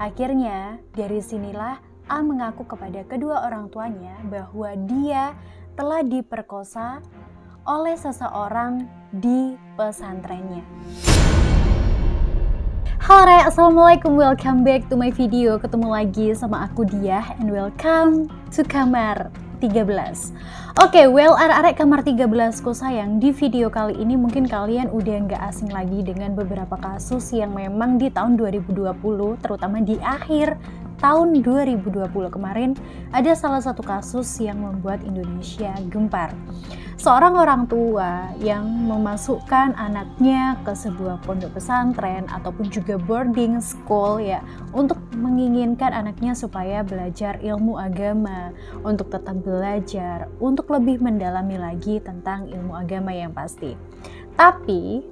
Akhirnya, dari sinilah A mengaku kepada kedua orang tuanya bahwa dia telah diperkosa oleh seseorang di pesantrennya. Halo Re, Assalamualaikum, welcome back to my video. Ketemu lagi sama aku Diah and welcome to Kamar 13. Oke, arek Kamar 13 ku sayang, di video kali ini mungkin kalian udah nggak asing lagi dengan beberapa kasus yang memang di tahun 2020, terutama di akhir tahun 2020 kemarin, ada salah satu kasus yang membuat Indonesia gempar. Seorang orang tua yang memasukkan anaknya ke sebuah pondok pesantren ataupun juga boarding school ya, untuk menginginkan anaknya supaya belajar ilmu agama, untuk tetap belajar, untuk lebih mendalami lagi tentang ilmu agama yang pasti. Tapi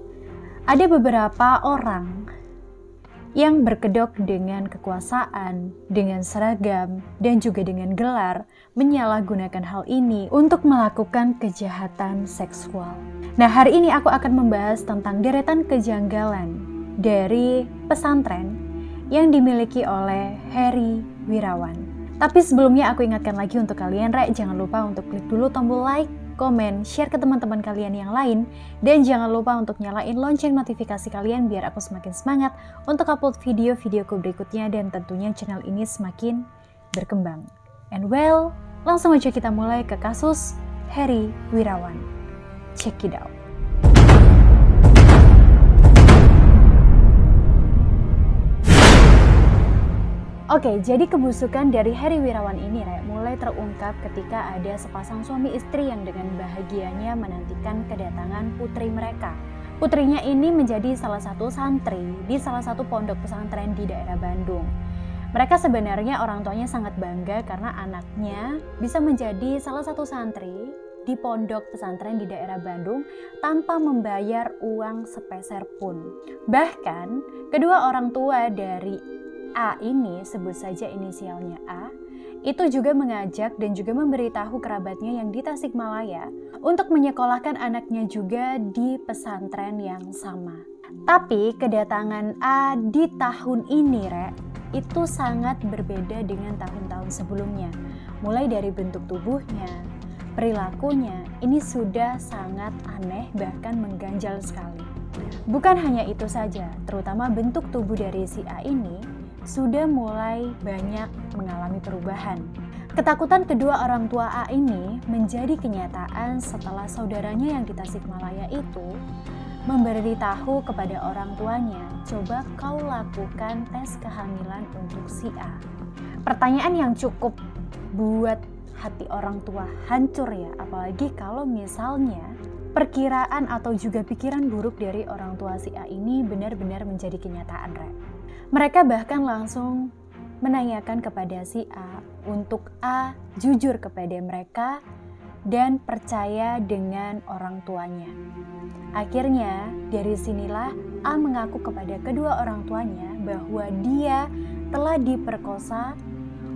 ada beberapa orang yang berkedok dengan kekuasaan, dengan seragam, dan juga dengan gelar, menyalahgunakan hal ini untuk melakukan kejahatan seksual. Nah, hari ini aku akan membahas tentang deretan kejanggalan dari pesantren yang dimiliki oleh Heri Wirawan. Tapi sebelumnya aku ingatkan lagi untuk kalian, jangan lupa untuk klik dulu tombol like, komen, share ke teman-teman kalian yang lain, dan jangan lupa untuk nyalain lonceng notifikasi kalian biar aku semakin semangat untuk upload video-videoku berikutnya dan tentunya channel ini semakin berkembang. And langsung aja kita mulai ke kasus Heri Wirawan. Check it out. Oke, jadi kebusukan dari Heri Wirawan ini mulai terungkap ketika ada sepasang suami istri yang dengan bahagianya menantikan kedatangan putri mereka. Putrinya ini menjadi salah satu santri di salah satu pondok pesantren di daerah Bandung. Mereka sebenarnya orang tuanya sangat bangga karena anaknya bisa menjadi salah satu santri di pondok pesantren di daerah Bandung tanpa membayar uang sepeser pun. Bahkan, kedua orang tua dari A ini, sebut saja inisialnya A, itu juga mengajak dan juga memberitahu kerabatnya yang di Tasikmalaya untuk menyekolahkan anaknya juga di pesantren yang sama. Tapi kedatangan A di tahun ini, itu sangat berbeda dengan tahun-tahun sebelumnya. Mulai dari bentuk tubuhnya, perilakunya, ini sudah sangat aneh bahkan mengganjal sekali. Bukan hanya itu saja, terutama bentuk tubuh dari si A ini sudah mulai banyak mengalami perubahan. Ketakutan kedua orang tua A ini menjadi kenyataan setelah saudaranya yang di Tasikmalaya itu memberitahu kepada orang tuanya, coba kau lakukan tes kehamilan untuk si A. Pertanyaan yang cukup buat hati orang tua hancur ya, apalagi kalau misalnya perkiraan atau juga pikiran buruk dari orang tua si A ini benar-benar menjadi kenyataan, Mereka bahkan langsung menanyakan kepada si A untuk A jujur kepada mereka dan percaya dengan orang tuanya. Akhirnya dari sinilah A mengaku kepada kedua orang tuanya bahwa dia telah diperkosa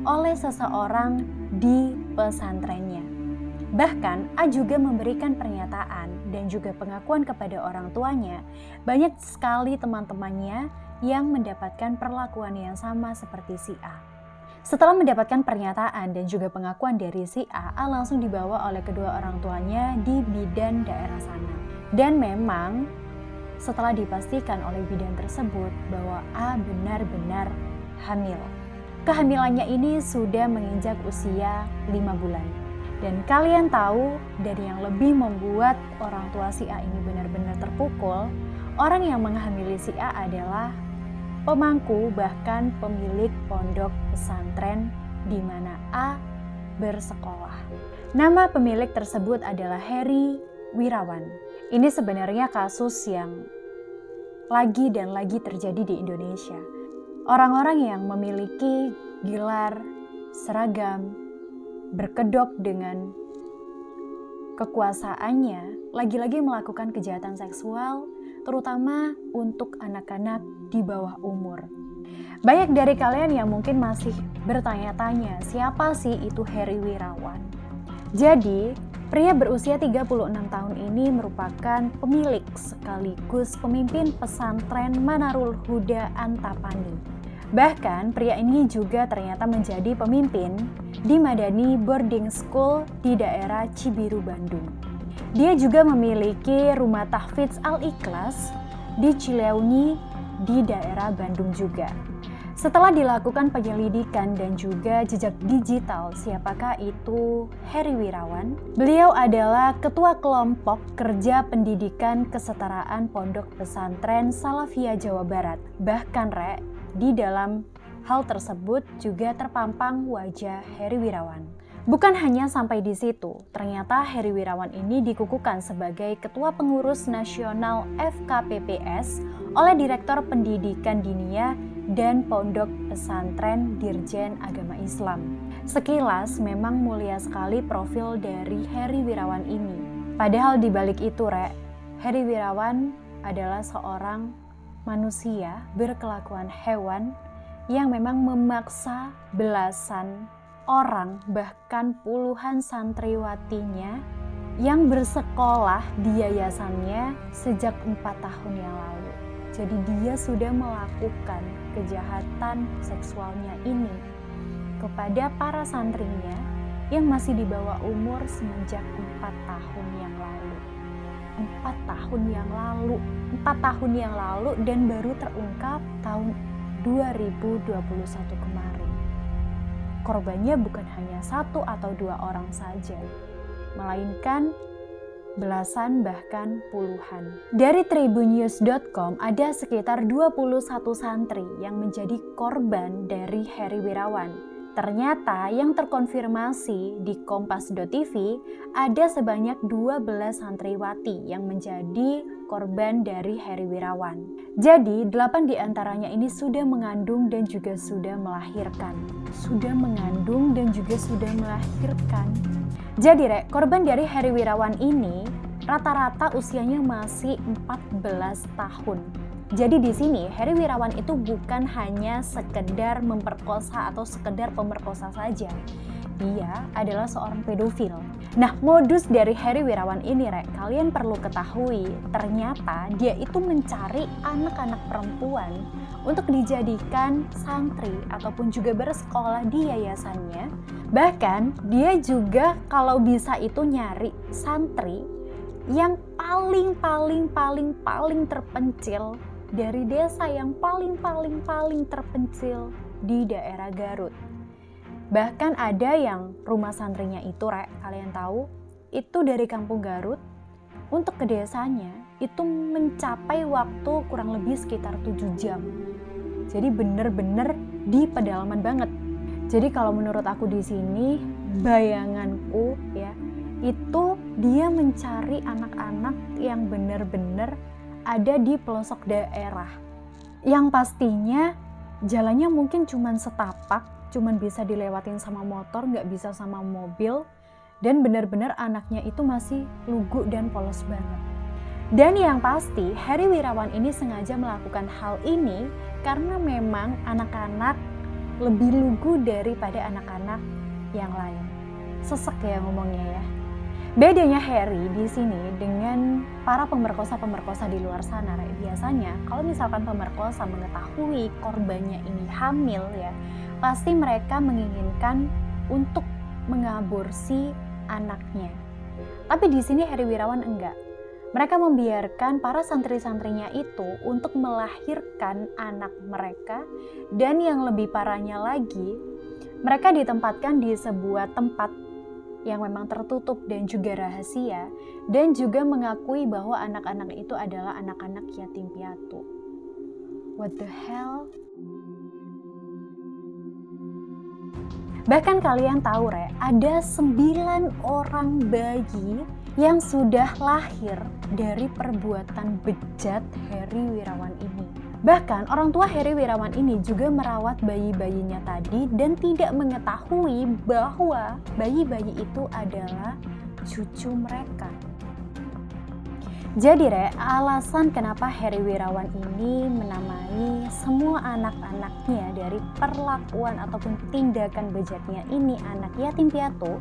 oleh seseorang di pesantrennya. Bahkan A juga memberikan pernyataan dan juga pengakuan kepada orang tuanya. Banyak sekali teman-temannya yang mendapatkan perlakuan yang sama seperti si A. Setelah mendapatkan pernyataan dan juga pengakuan dari si A langsung dibawa oleh kedua orang tuanya di bidan daerah sana. Dan memang setelah dipastikan oleh bidan tersebut bahwa A benar-benar hamil. Kehamilannya ini sudah menginjak usia 5 bulan. Dan kalian tahu, dari yang lebih membuat orang tua si A ini benar-benar terpukul, orang yang menghamili si A adalah pemangku bahkan pemilik pondok pesantren di mana A bersekolah. Nama pemilik tersebut adalah Heri Wirawan. Ini sebenarnya kasus yang lagi dan lagi terjadi di Indonesia. Orang-orang yang memiliki gelar, seragam, berkedok dengan kekuasaannya, lagi-lagi melakukan kejahatan seksual, terutama untuk anak-anak di bawah umur. Banyak dari kalian yang mungkin masih bertanya-tanya, siapa sih itu Heri Wirawan? Jadi, pria berusia 36 tahun ini merupakan pemilik sekaligus pemimpin pesantren Manarul Huda Antapani. Bahkan pria ini juga ternyata menjadi pemimpin di Madani Boarding School di daerah Cibiru, Bandung. Dia juga memiliki rumah tahfidz Al-Ikhlas di Cileunyi di daerah Bandung juga. Setelah dilakukan penyelidikan dan juga jejak digital siapakah itu Heri Wirawan, beliau adalah Ketua Kelompok Kerja Pendidikan Kesetaraan Pondok Pesantren Salafiyah Jawa Barat. Bahkan di dalam hal tersebut juga terpampang wajah Heri Wirawan. Bukan hanya sampai di situ, ternyata Heri Wirawan ini dikukuhkan sebagai Ketua Pengurus Nasional FKPPS oleh Direktur Pendidikan Diniyah dan Pondok Pesantren Dirjen Agama Islam. Sekilas memang mulia sekali profil dari Heri Wirawan ini. Padahal di balik itu, Heri Wirawan adalah seorang manusia berkelakuan hewan yang memang memaksa belasan orang, bahkan puluhan santriwatinya yang bersekolah di yayasannya sejak 4 tahun yang lalu. Jadi dia sudah melakukan kejahatan seksualnya ini kepada para santrinya yang masih di bawah umur semenjak 4 tahun yang lalu. 4 tahun yang lalu dan baru terungkap tahun 2021 kemarin. Korbannya bukan hanya 1 atau 2 orang saja, melainkan belasan bahkan puluhan. Dari tribunnews.com ada sekitar 21 santri yang menjadi korban dari Heri Wirawan. Ternyata yang terkonfirmasi di kompas.tv ada sebanyak 12 santriwati yang menjadi korban dari Heri Wirawan. Jadi 8 diantaranya ini sudah mengandung dan juga sudah melahirkan. Jadi korban dari Heri Wirawan ini rata-rata usianya masih 14 tahun. Jadi di sini Heri Wirawan itu bukan hanya sekedar memperkosa atau sekedar pemerkosa saja. Dia adalah seorang pedofil. Nah, modus dari Heri Wirawan ini, kalian perlu ketahui, ternyata dia itu mencari anak-anak perempuan untuk dijadikan santri ataupun juga bersekolah di yayasannya. Bahkan dia juga kalau bisa itu nyari santri yang paling terpencil dari desa yang paling terpencil di daerah Garut. Bahkan ada yang rumah santrinya itu, kalian tahu, itu dari kampung Garut untuk ke desanya itu mencapai waktu kurang lebih sekitar 7 jam. Jadi bener-bener di pedalaman banget. Jadi kalau menurut aku di sini, bayanganku ya, itu dia mencari anak-anak yang bener-bener ada di pelosok daerah. Yang pastinya jalannya mungkin cuman setapak, cuman bisa dilewatin sama motor, nggak bisa sama mobil, dan benar-benar anaknya itu masih lugu dan polos banget. Dan yang pasti Heri Wirawan ini sengaja melakukan hal ini karena memang anak-anak lebih lugu daripada anak-anak yang lain. Sesek ya ngomongnya ya. Bedanya Heri di sini dengan para pemerkosa-pemerkosa di luar sana, biasanya kalau misalkan pemerkosa mengetahui korbannya ini hamil ya, pasti mereka menginginkan untuk mengaborsi anaknya. Tapi di sini Heri Wirawan enggak. Mereka membiarkan para santri-santrinya itu untuk melahirkan anak mereka, dan yang lebih parahnya lagi, mereka ditempatkan di sebuah tempat yang memang tertutup dan juga rahasia, dan juga mengakui bahwa anak-anak itu adalah anak-anak yatim piatu. What the hell? Bahkan kalian tahu ada 9 orang bayi yang sudah lahir dari perbuatan bejat Heri Wirawan ini. Bahkan orang tua Heri Wirawan ini juga merawat bayi-bayinya tadi dan tidak mengetahui bahwa bayi-bayi itu adalah cucu mereka. Jadi alasan kenapa Heri Wirawan ini menamai semua anak-anaknya dari perlakuan ataupun tindakan bejatnya ini anak yatim piatu,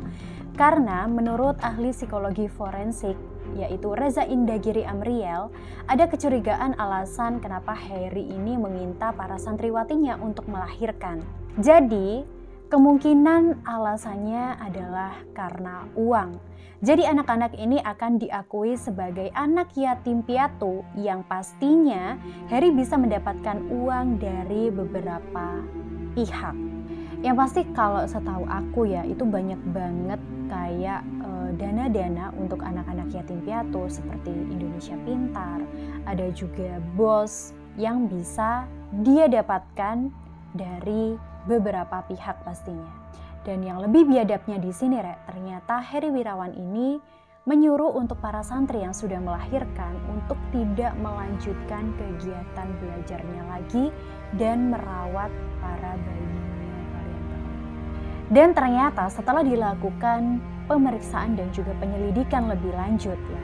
karena menurut ahli psikologi forensik yaitu Reza Indagiri Amriel, ada kecurigaan alasan kenapa Harry ini meminta para santriwatinya untuk melahirkan. Jadi, kemungkinan alasannya adalah karena uang. Jadi anak-anak ini akan diakui sebagai anak yatim piatu yang pastinya Harry bisa mendapatkan uang dari beberapa pihak. Yang pasti kalau setahu aku ya, itu banyak banget kayak dana-dana untuk anak-anak yatim piatu seperti Indonesia Pintar. Ada juga BOS yang bisa dia dapatkan dari beberapa pihak pastinya. Dan yang lebih biadabnya di sini, ternyata Harry Wirawan ini menyuruh untuk para santri yang sudah melahirkan untuk tidak melanjutkan kegiatan belajarnya lagi dan merawat para bayinya. Dan ternyata setelah dilakukan pemeriksaan dan juga penyelidikan lebih lanjut ya,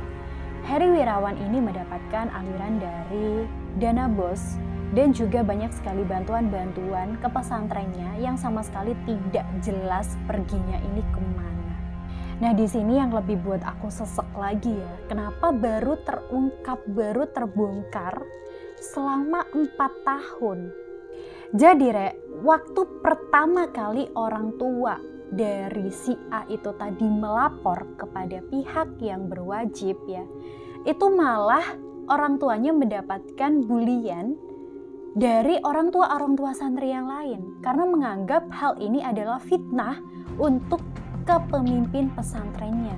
Harry Wirawan ini mendapatkan aliran dari dana BOS dan juga banyak sekali bantuan-bantuan ke pesantrennya yang sama sekali tidak jelas perginya ini kemana. Nah di sini yang lebih buat aku sesek lagi ya, kenapa baru terungkap, baru terbongkar selama 4 tahun. Jadi waktu pertama kali orang tua dari si A itu tadi melapor kepada pihak yang berwajib ya, itu malah orang tuanya mendapatkan bulian dari orang tua santri yang lain karena menganggap hal ini adalah fitnah untuk kepemimpin pesantrennya.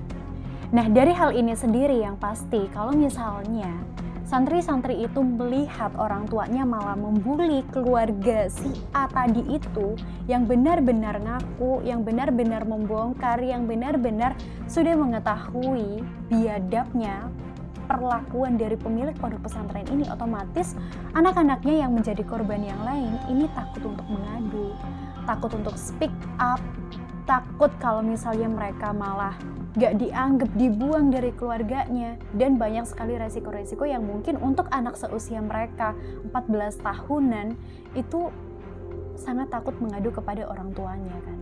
Nah dari hal ini sendiri yang pasti kalau misalnya santri-santri itu melihat orang tuanya malah membuli keluarga si A tadi itu yang benar-benar ngaku, yang benar-benar membongkar, yang benar-benar sudah mengetahui biadabnya perlakuan dari pemilik pondok pesantren ini, otomatis anak-anaknya yang menjadi korban yang lain ini takut untuk mengadu, takut untuk speak up, takut kalau misalnya mereka malah gak dianggap, dibuang dari keluarganya. Dan banyak sekali resiko-resiko yang mungkin untuk anak seusia mereka 14 tahunan itu sangat takut mengadu kepada orang tuanya kan.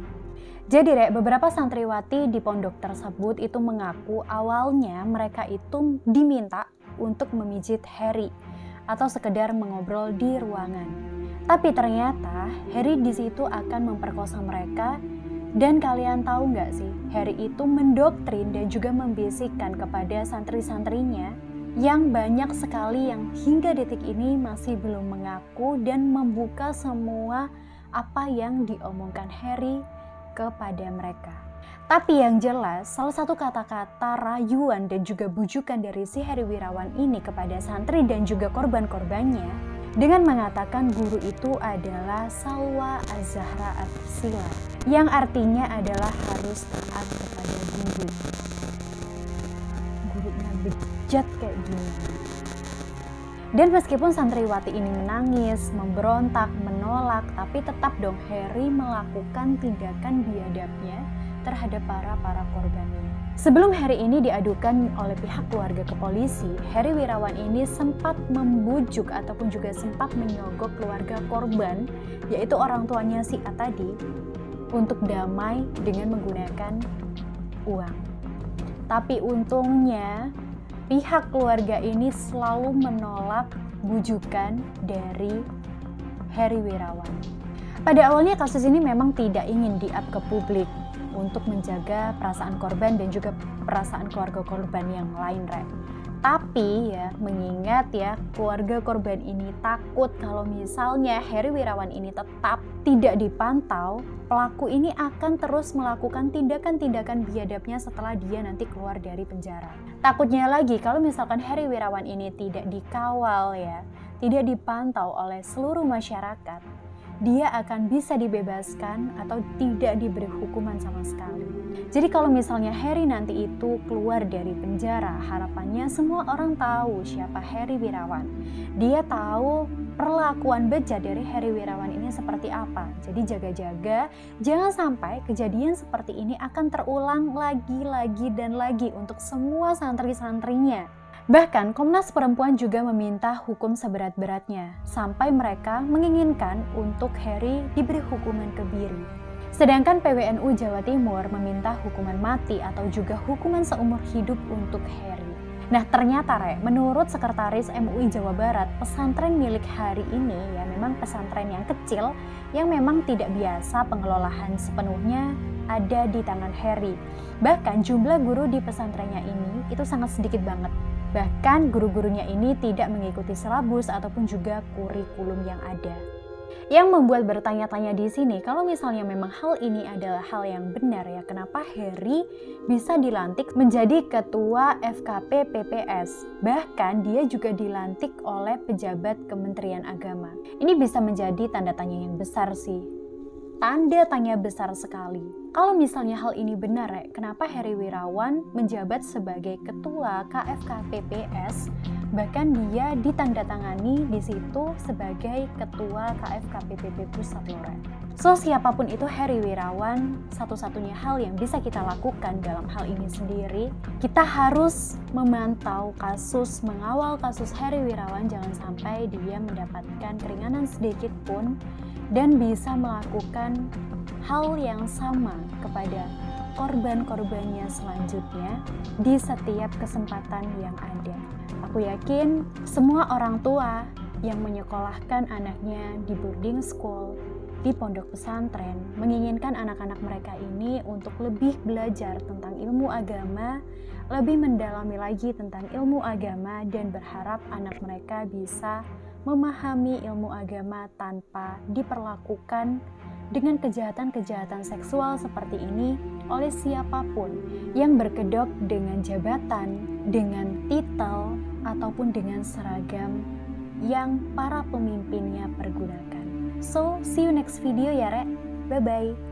Jadi beberapa santriwati di pondok tersebut itu mengaku awalnya mereka itu diminta untuk memijit Harry atau sekedar mengobrol di ruangan. Tapi ternyata Harry di situ akan memperkosa mereka. Dan kalian tahu nggak sih, Harry itu mendoktrin dan juga membisikkan kepada santri-santrinya yang banyak sekali yang hingga detik ini masih belum mengaku dan membuka semua apa yang diomongkan Harry kepada mereka. Tapi yang jelas, salah satu kata-kata rayuan dan juga bujukan dari si Harry Wirawan ini kepada santri dan juga korban-korbannya dengan mengatakan guru itu adalah Salwa Az-Zahra As-Sila, yang artinya adalah harus taat kepada guru. Gurunya bejat kayak gini. Dan meskipun santriwati ini menangis, memberontak, menolak, tapi tetap dong Harry melakukan tindakan biadabnya terhadap para korbannya. Sebelum Harry ini diadukan oleh pihak keluarga ke polisi, Harry Wirawan ini sempat membujuk ataupun juga sempat menyogok keluarga korban, yaitu orang tuanya si A tadi, untuk damai dengan menggunakan uang. Tapi untungnya pihak keluarga ini selalu menolak bujukan dari Harry Wirawan. Pada awalnya kasus ini memang tidak ingin di-up ke publik untuk menjaga perasaan korban dan juga perasaan keluarga korban yang lain, Tapi ya, mengingat ya keluarga korban ini takut kalau misalnya Harry Wirawan ini tetap tidak dipantau, pelaku ini akan terus melakukan tindakan-tindakan biadabnya setelah dia nanti keluar dari penjara. Takutnya lagi kalau misalkan Harry Wirawan ini tidak dikawal ya, tidak dipantau oleh seluruh masyarakat, dia akan bisa dibebaskan atau tidak diberi hukuman sama sekali. Jadi kalau misalnya Harry nanti itu keluar dari penjara, harapannya semua orang tahu siapa Harry Wirawan. Dia tahu perlakuan bejat dari Harry Wirawan ini seperti apa. Jadi jaga-jaga, jangan sampai kejadian seperti ini akan terulang lagi dan lagi untuk semua santri-santrinya. Bahkan Komnas Perempuan juga meminta hukum seberat-beratnya, sampai mereka menginginkan untuk Harry diberi hukuman kebiri. Sedangkan PWNU Jawa Timur meminta hukuman mati atau juga hukuman seumur hidup untuk Harry. Nah ternyata menurut Sekretaris MUI Jawa Barat, pesantren milik Harry ini ya memang pesantren yang kecil yang memang tidak biasa pengelolaan sepenuhnya ada di tangan Harry. Bahkan jumlah guru di pesantrennya ini itu sangat sedikit banget. Bahkan guru-gurunya ini tidak mengikuti silabus ataupun juga kurikulum yang ada. Yang membuat bertanya-tanya di sini, kalau misalnya memang hal ini adalah hal yang benar ya, kenapa Harry bisa dilantik menjadi ketua FKP PPS? Bahkan dia juga dilantik oleh pejabat Kementerian Agama. Ini bisa menjadi tanda tanya yang besar sih. Tanda tanya besar sekali. Kalau misalnya hal ini benar, kenapa Harry Wirawan menjabat sebagai ketua KFK PPS, bahkan dia ditandatangani di situ sebagai ketua KFK PPP Pusat Lore. So siapapun itu Harry Wirawan, satu-satunya hal yang bisa kita lakukan dalam hal ini sendiri, kita harus memantau kasus, mengawal kasus Harry Wirawan, jangan sampai dia mendapatkan keringanan sedikit pun dan bisa melakukan hal yang sama kepada korban-korbannya selanjutnya di setiap kesempatan yang ada. Aku yakin semua orang tua yang menyekolahkan anaknya di boarding school, di pondok pesantren, menginginkan anak-anak mereka ini untuk lebih belajar tentang ilmu agama, lebih mendalami lagi tentang ilmu agama, dan berharap anak mereka bisa memahami ilmu agama tanpa diperlakukan dengan kejahatan-kejahatan seksual seperti ini oleh siapapun yang berkedok dengan jabatan, dengan titel, ataupun dengan seragam yang para pemimpinnya pergunakan. So, see you next video ya, Rek. Bye-bye.